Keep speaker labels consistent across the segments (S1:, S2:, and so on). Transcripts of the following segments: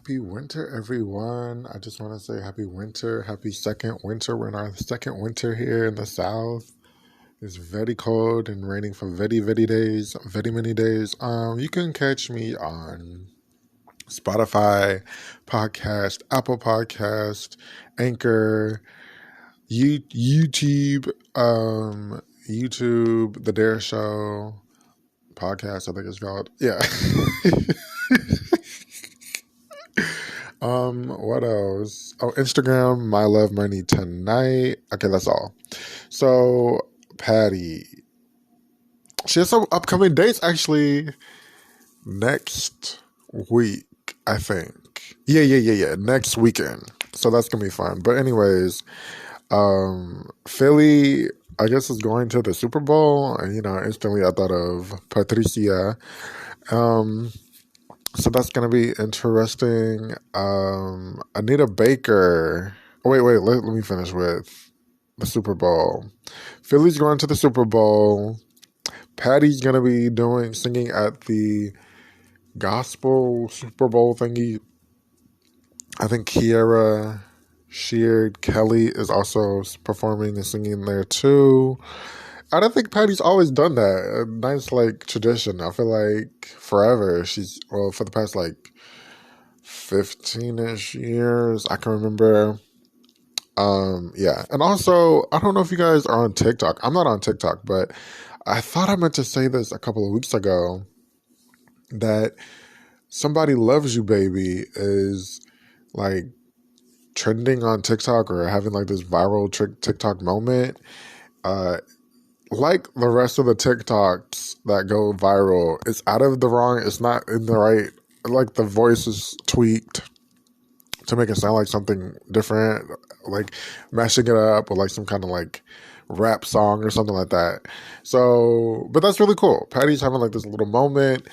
S1: Happy winter, everyone. I just want to say happy winter, happy second winter. We're in our second winter here in the South. It's very cold and raining for very many days. You can catch me on Spotify podcast, Apple podcast, Anchor, YouTube, YouTube, The Dare Show podcast, I think it's called. Yeah. What else? Oh, Instagram, My Love Money Tonight. Okay, that's all. So, Patty. She has some upcoming dates actually next week, I think. Yeah. Next weekend. So that's gonna be fun. But anyways, Philly, I guess, is going to the Super Bowl, and instantly I thought of Patricia. So that's gonna be interesting. Anita Baker. Oh, wait. Let me finish with the Super Bowl. Philly's going to the Super Bowl. Patty's gonna be singing at the gospel Super Bowl thingy. I think Kiera Sheard Kelly is also performing and singing there too. I don't think Patty's always done that. A nice tradition. I feel like forever. For the past 15-ish years, I can remember. Yeah. And also, I don't know if you guys are on TikTok. I'm not on TikTok, but I thought I meant to say this a couple of weeks ago that Somebody Loves You Baby is trending on TikTok or having this viral TikTok moment. Like the rest of the TikToks that go viral, it's it's not in the right, the voice is tweaked to make it sound like something different, mashing it up with some kind of rap song or something like that. So, but that's really cool. Patty's having this little moment.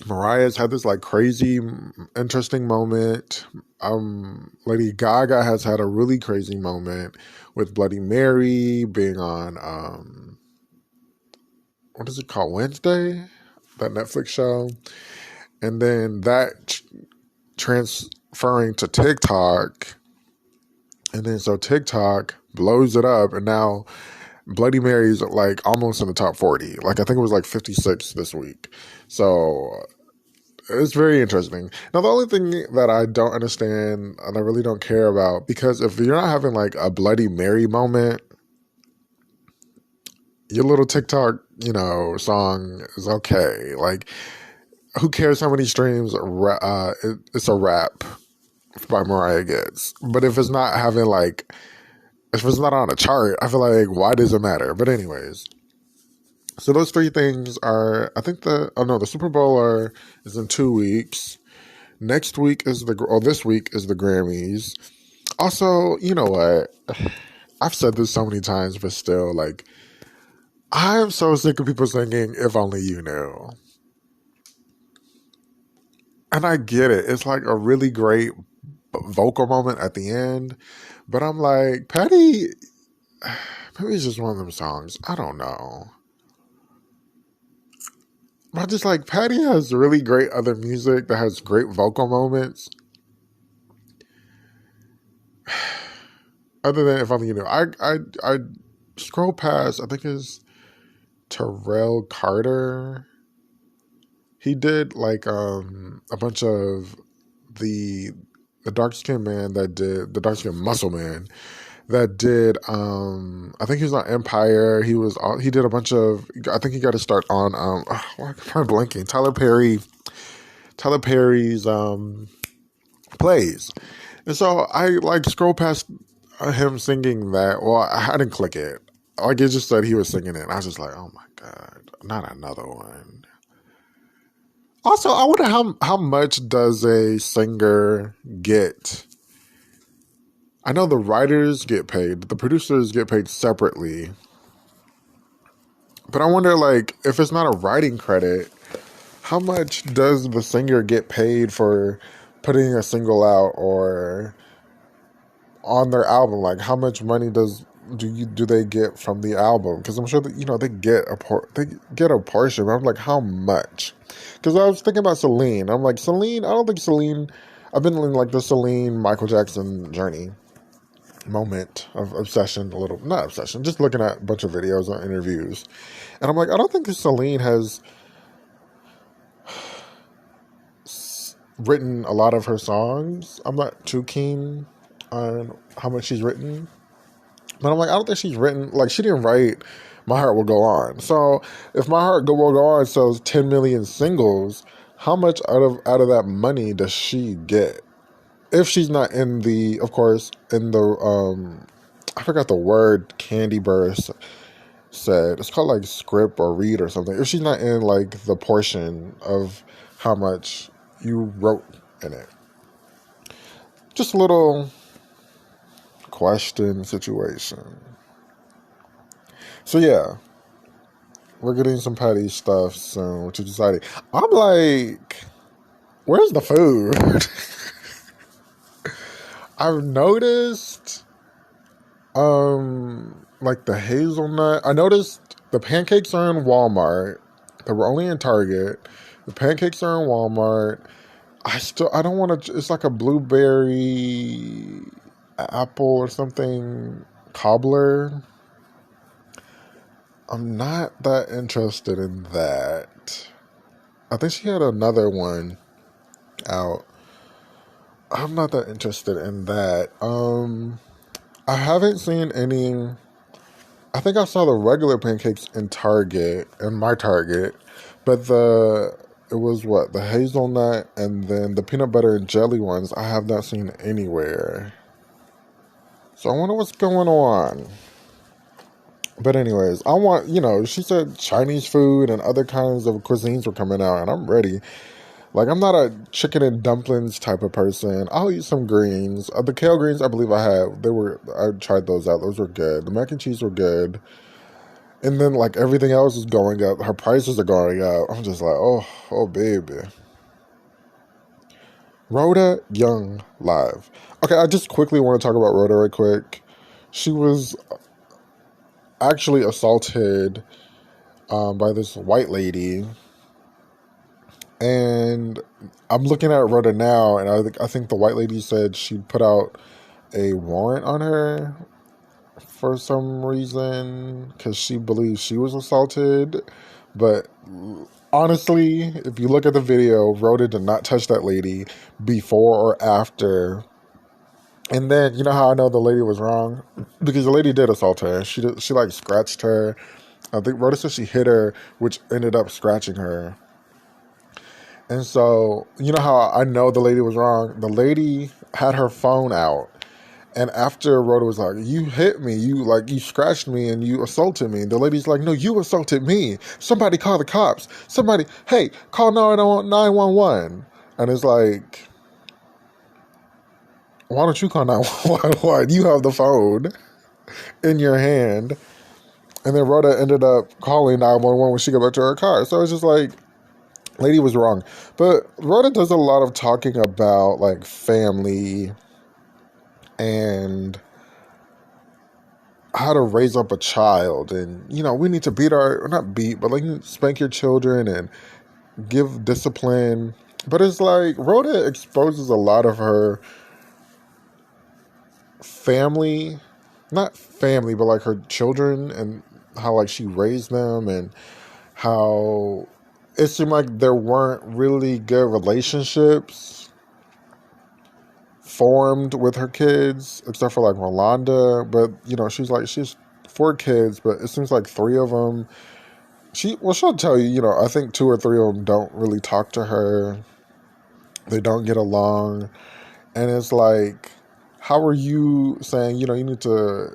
S1: Mariah's had this crazy, interesting moment. Lady Gaga has had a really crazy moment with Bloody Mary being on, what is it called? Wednesday? That Netflix show. And then that transferring to TikTok. And then so TikTok blows it up. And now Bloody Mary's almost in the top 40. I think it was 56 this week. So it's very interesting. Now, the only thing that I don't understand and I really don't care about, because if you're not having a Bloody Mary moment, your little TikTok, song is okay. Who cares how many streams it's a rap by Mariah gets? But if it's not having if it's not on a chart, I feel why does it matter? But anyways. So those three things are, I think the Super Bowl is in 2 weeks. This week is the Grammys. Also, you know what? I've said this so many times, but still, I am so sick of people singing "If Only You Knew." And I get it. It's a really great vocal moment at the end. But I'm Patty, maybe it's just one of them songs. I don't know. I just Patty has really great other music that has great vocal moments. Other than If Only You Knew. I scroll past, I think it's Terrell Carter. He did a bunch of the dark skinned man that did the dark skinned muscle man that did I think he was on Empire. He did a bunch of, I think he got to start on why am I blanking? Tyler Perry's plays. And so I scroll past him singing that. Well, I didn't click it. It just said he was singing it. And I was just oh my God, not another one. Also, I wonder how much does a singer get? I know the writers get paid, the producers get paid separately. But I wonder, if it's not a writing credit, how much does the singer get paid for putting a single out or on their album? How much money does do they get from the album? Because I'm sure that they get a portion. But I'm like, how much? Because I was thinking about Celine. I'm like, Celine. I don't think Celine. I've been in like the Celine Michael Jackson journey moment of obsession, a little, not obsession, just looking at a bunch of videos or interviews, and I'm like, I don't think Celine has written a lot of her songs. I'm not too keen on how much she's written. But I'm like, I don't think she's written, like, she didn't write My Heart Will Go On. So if Will Go On sells 10 million singles, how much out of that money does she get? If she's not in the, of course, in the, I forgot the word Candy Burst said. It's called like script or read or something. If she's not in like the portion of how much you wrote in it. Just a little question situation. So yeah, we're getting some petty stuff soon, which is exciting. I'm like, where's the food? I've noticed, like the hazelnut. I noticed the pancakes are in Walmart. They were only in Target. The pancakes are in Walmart. I don't want to. It's like a blueberry apple or something cobbler. I'm not that interested in that. I think she had another one out. I'm not that interested in that. I haven't seen any. I think I saw the regular pancakes in my Target, but it was what, the hazelnut and then the peanut butter and jelly ones I have not seen anywhere. So I wonder what's going on. But anyways, she said Chinese food and other kinds of cuisines were coming out, and I'm ready. Like, I'm not a chicken and dumplings type of person. I'll eat some greens. The kale greens, I believe I had. I tried those out. Those were good. The mac and cheese were good. And then, like, everything else is going up. Her prices are going up. I'm just like, oh, baby. Rhoda Young live. Okay, I just quickly want to talk about Rhoda right quick. She was actually assaulted by this white lady, and I'm looking at Rhoda now, and I think the white lady said she put out a warrant on her for some reason because she believes she was assaulted. But honestly, if you look at the video, Rhoda did not touch that lady before or after. And then, you know how I know the lady was wrong? Because the lady did assault her. She like scratched her. I think Rhoda said she hit her, which ended up scratching her. And so, you know how I know the lady was wrong? The lady had her phone out. And after Rhoda was like, you hit me, you scratched me and you assaulted me. The lady's like, no, you assaulted me. Somebody call the cops. Hey, call 911. And it's like, why don't you call 911? You have the phone in your hand. And then Rhoda ended up calling 911 when she got back to her car. So it's just like, lady was wrong. But Rhoda does a lot of talking about like family and how to raise up a child. And, we need to but like spank your children and give discipline. But it's like Rhoda exposes a lot of her family, not family, but like her children and how like she raised them and how it seemed like there weren't really good relationships formed with her kids, except for like Rolanda. But she's 4 kids, but it seems like 3 of them. She'll tell you, I think 2 or 3 of them don't really talk to her. They don't get along, and it's like, how are you saying, you need to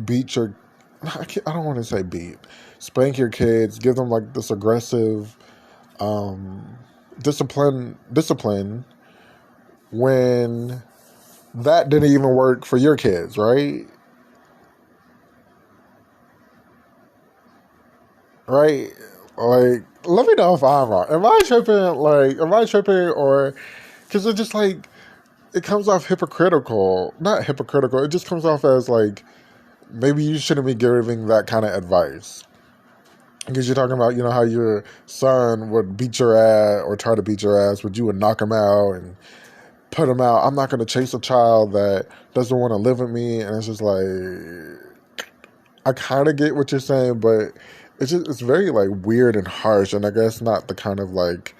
S1: beat your, I don't want to say beat, spank your kids, give them like this aggressive discipline when that didn't even work for your kids, right? Right? Like, let me know if I'm wrong. Am I tripping? Or, because it just like, it comes off hypocritical. Not hypocritical, it just comes off as like, maybe you shouldn't be giving that kind of advice. Because you're talking about, how your son would beat your ass or try to beat your ass, but you would knock him out and put him out. I'm not going to chase a child that doesn't want to live with me. And it's just like, I kind of get what you're saying, but it's very like weird and harsh. And I guess not the kind of like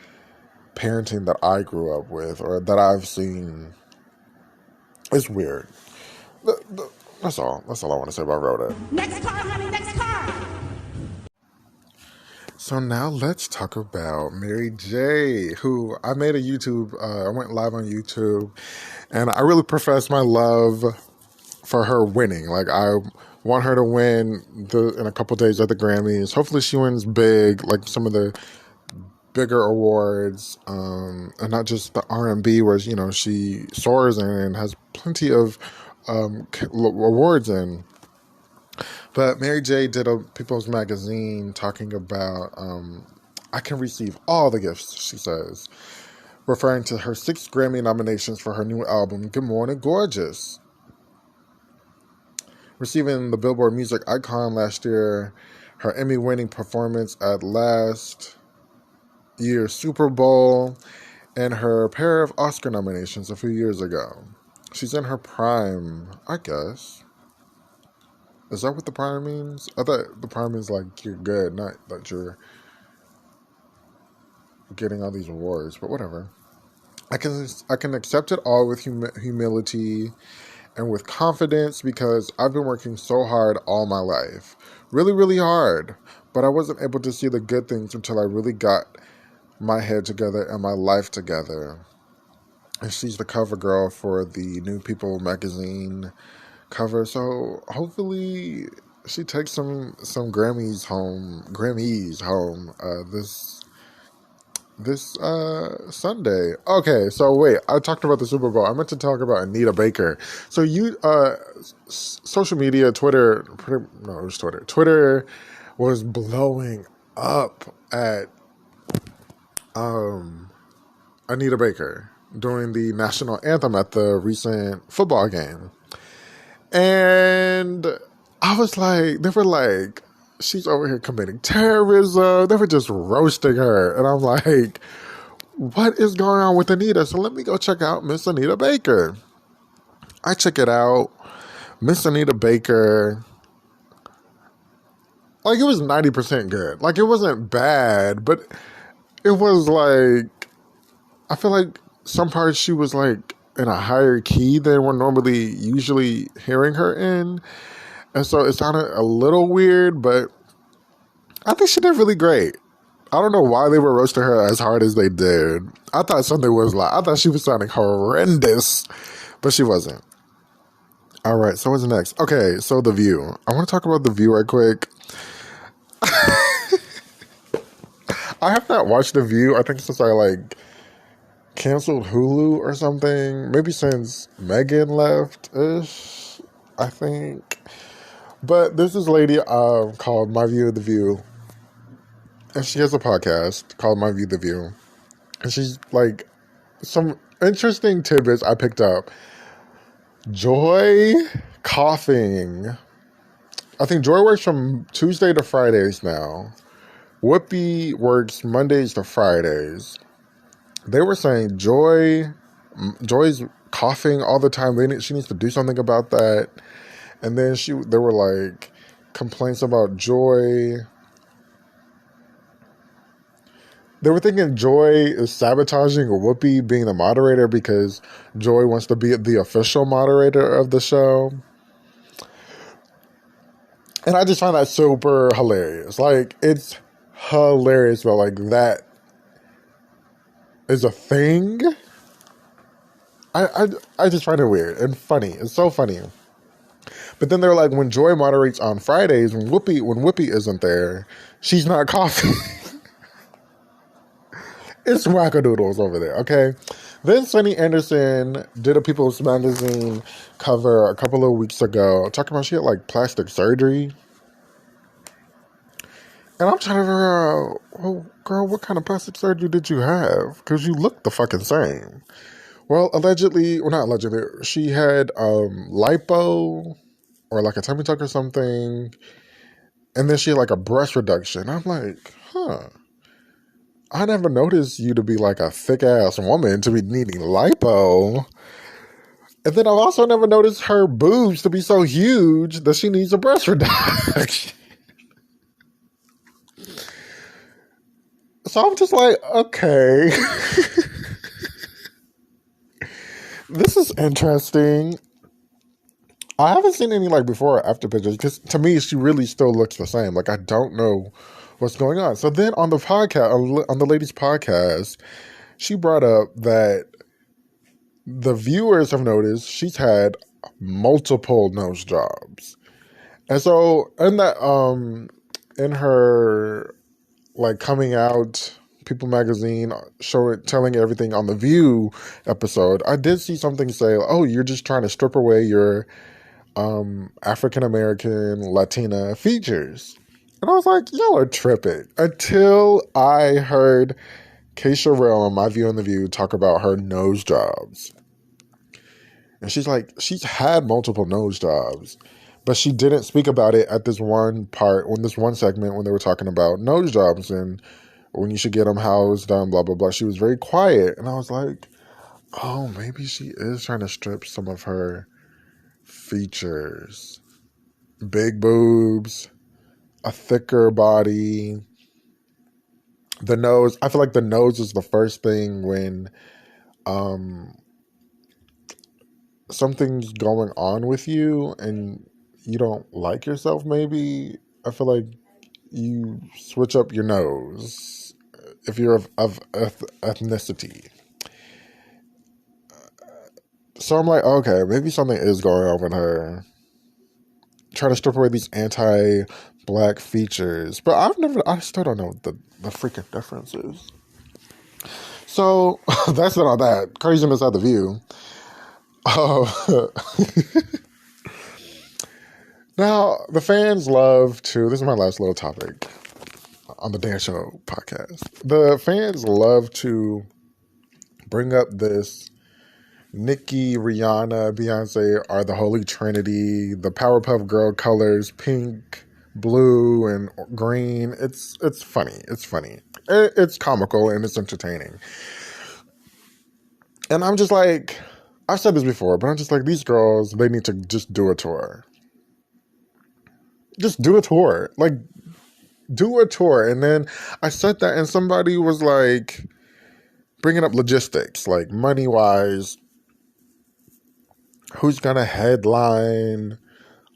S1: parenting that I grew up with or that I've seen. It's weird. That's all. That's all I want to say about Rhoda.
S2: Next car, honey, next car.
S1: So now let's talk about Mary J, who I made a YouTube, I went live on YouTube, and I really professed my love for her winning. Like, I want her to win in a couple days at the Grammys. Hopefully she wins big, like some of the bigger awards, and not just the R&B, where, she soars in and has plenty of awards in. But Mary J did a People's Magazine talking about, I can receive all the gifts, she says, referring to her 6 Grammy nominations for her new album, Good Morning Gorgeous. Receiving the Billboard Music Icon last year, her Emmy-winning performance at last year's Super Bowl, and her pair of Oscar nominations a few years ago. She's in her prime, I guess. Is that what the prime means? I thought the prime means like you're good, not that you're getting all these awards, but whatever. I can accept it all with humility and with confidence because I've been working so hard all my life. Really, really hard. But I wasn't able to see the good things until I really got my head together and my life together. And she's the cover girl for the new People magazine cover, so hopefully she takes some Grammys home this Sunday. Okay, so wait, I talked about the Super Bowl. I meant to talk about Anita Baker. So social media, Twitter was blowing up at Anita Baker during the national anthem at the recent football game. And I was like, they were like, she's over here committing terrorism. They were just roasting her. And I'm like, what is going on with Anita? So let me go check out Miss Anita Baker. I check it out. Miss Anita Baker, like, it was 90% good. Like, it wasn't bad, but it was like, I feel like some parts she was like in a higher key than we're usually hearing her in. And so it sounded a little weird, but I think she did really great. I don't know why they were roasting her as hard as they did. I thought she was sounding horrendous, but she wasn't. All right, so what's next? Okay, so The View. I want to talk about The View right quick. I have not watched The View, I think since I canceled Hulu or something. Maybe since Megan left-ish, I think. But there's this lady called My View of The View. And she has a podcast called My View The View. And she's like, some interesting tidbits I picked up. Joy coughing. I think Joy works from Tuesday to Fridays now. Whoopi works Mondays to Fridays. They were saying Joy's coughing all the time. She needs to do something about that. And then there were like complaints about Joy. They were thinking Joy is sabotaging Whoopi being the moderator because Joy wants to be the official moderator of the show. And I just find that super hilarious. Like, it's hilarious, but like that is a thing. I just find it weird and funny. It's so funny. But then they're like, when Joy moderates on Fridays, when Whoopi isn't there, she's not coughing. It's wackadoodles over there, okay? Then Sunny Anderson did a People's Magazine cover a couple of weeks ago, talking about she had like plastic surgery. And I'm trying to figure out, well, girl, what kind of plastic surgery did you have? Because you look the fucking same. Well, not allegedly, she had lipo. or like a tummy tuck or something. And then she had like a breast reduction. I'm like, huh. I never noticed you to be like a thick ass woman to be needing lipo. And then I've also never noticed her boobs to be so huge that she needs a breast reduction. So I'm just like, okay, this is interesting. I haven't seen any like before or after pictures because to me, she really still looks the same. Like, I don't know what's going on. So then on the podcast, on the lady's podcast, she brought up that the viewers have noticed she's had multiple nose jobs. And so in her like coming out People magazine showing telling everything on the View episode, I did see something say, "Oh, you're just trying to strip away your African American Latina features." And I was like, y'all are tripping. Until I heard Keisha Rail on My View on the View talk about her nose jobs. And she's like, she's had multiple nose jobs, but she didn't speak about it at this one part, when this one segment when they were talking about nose jobs and when you should get them housed, done, blah, blah, blah. She was very quiet. And I was like, oh, maybe she is trying to strip some of her features. Big boobs, a thicker body, the nose. I feel like the nose is the first thing when something's going on with you and you don't like yourself, maybe. I feel like you switch up your nose if you're of ethnicity. So I'm like, okay, maybe something is going on with her. Try to strip away these anti-black features. But I still don't know the freaking differences. So that's it on that. Craziness at the View. Now, the fans love to, this is my last little topic on the Dan Show podcast. The fans love to bring up this Nicki, Rihanna, Beyonce are the Holy Trinity, the Powerpuff Girl colors, pink, blue, and green. It's funny. It's funny. It's comical and it's entertaining. And I'm just like, I've said this before, but I'm just like, these girls, they need to just do a tour. Just do a tour. Like, do a tour. And then I said that and somebody was like, bringing up logistics, like money-wise, who's going to headline.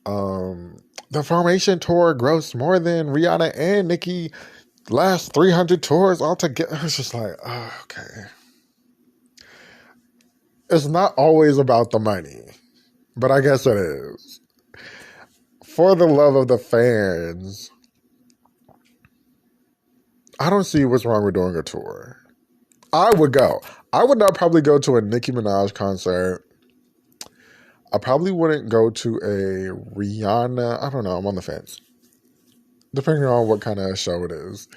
S1: The Formation Tour grossed more than Rihanna and Nicki last 300 tours altogether. It's just like, oh, okay. It's not always about the money, but I guess it is. For the love of the fans, I don't see what's wrong with doing a tour. I would go. I would not probably go to a Nicki Minaj concert. I probably wouldn't go to a Rihanna. I don't know. I'm on the fence. Depending on what kind of show it is.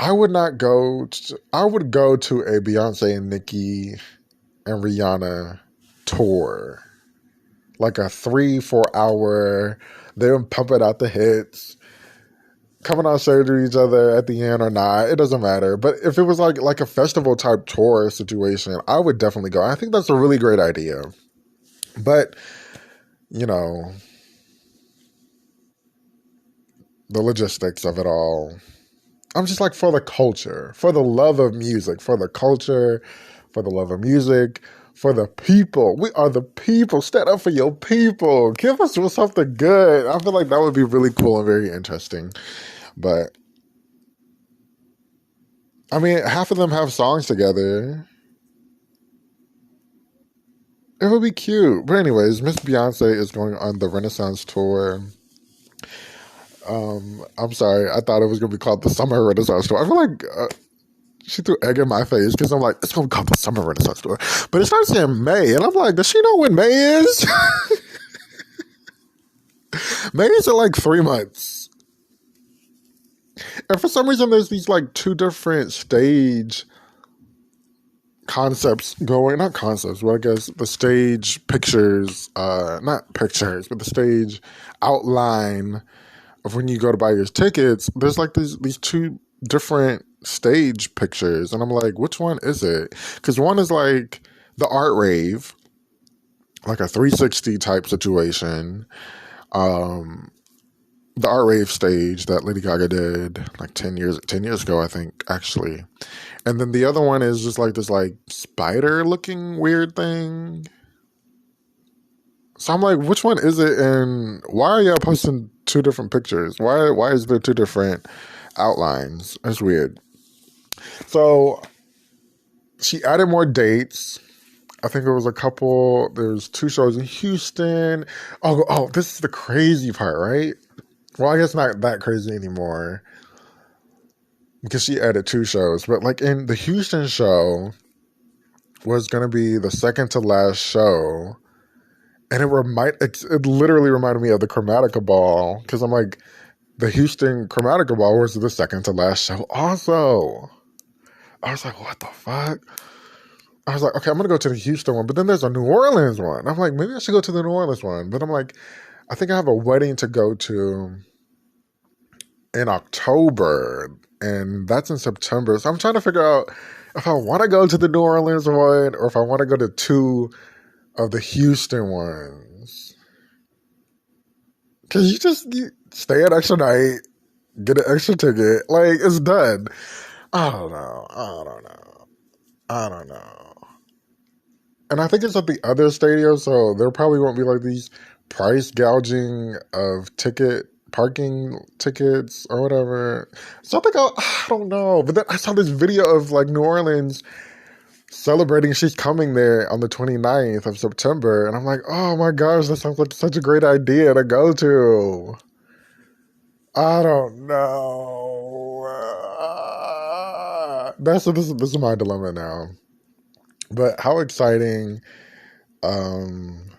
S1: I would go to a Beyonce and Nicki and Rihanna tour. Like a 3-4 hour, they would pump it out the hits, coming on surgery each other at the end or not, it doesn't matter. But if it was like a festival type tour situation, I would definitely go. I think that's a really great idea. But, you know, the logistics of it all. I'm just like, for the culture, for the love of music, for the culture, for the love of music, for the people. We are the people. Stand up for your people. Give us something good. I feel like that would be really cool and very interesting. But, I mean, half of them have songs together. It would be cute. But anyways, Miss Beyonce is going on the Renaissance tour. I'm sorry. I thought it was going to be called the Summer Renaissance tour. I feel like she threw egg in my face because I'm like, it's going to be called the Summer Renaissance tour. But it starts in May. And I'm like, does she know when May is? May is in like 3 months. And for some reason, there's these like 2 different stage concepts going, not concepts, but I guess the stage pictures, not pictures, but the stage outline of when you go to buy your tickets. There's like these two different stage pictures, and I'm like, which one is it? Because one is like the art rave, like a 360 type situation. Um, the art rave stage that Lady Gaga did like 10 years ago, I think, actually. And then the other one is just like this like spider looking weird thing. So I'm like, which one is it, and why are y'all posting two different pictures? Why is there two different outlines? That's weird. So she added more dates. I think there was a couple. There's two shows in Houston. Oh, this is the crazy part, right? Well, I guess not that crazy anymore because she added two shows. But like in the Houston show was going to be the second to last show, and it literally reminded me of the Chromatica Ball because I'm like, the Houston Chromatica Ball was the second to last show. Also, I was like, what the fuck? I was like, okay, I'm gonna go to the Houston one, but then there's a New Orleans one. I'm like, maybe I should go to the New Orleans one, but I'm like, I think I have a wedding to go to in October, and that's in September. So I'm trying to figure out if I want to go to the New Orleans one or if I want to go to two of the Houston ones. Cause you stay an extra night, get an extra ticket, like it's done. I don't know. I don't know. And I think it's at the other stadium, so there probably won't be like these price gouging of parking tickets or whatever. So I think I don't know. But then I saw this video of like New Orleans celebrating she's coming there on the 29th of September. And I'm like, oh my gosh, that sounds like such a great idea to go to. I don't know. This is my dilemma now. But how exciting. Um,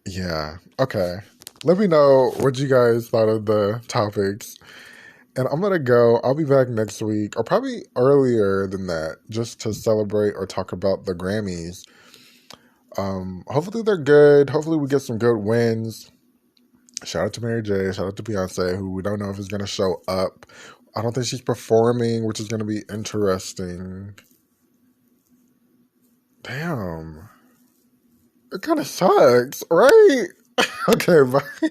S1: yeah. Okay. Let me know what you guys thought of the topics. And I'm going to go. I'll be back next week, or probably earlier than that, just to celebrate or talk about the Grammys. Hopefully they're good. Hopefully we get some good wins. Shout out to Mary J. Shout out to Beyonce, who we don't know if is going to show up. I don't think she's performing, which is going to be interesting. Damn. It kind of sucks, right? Okay, bye.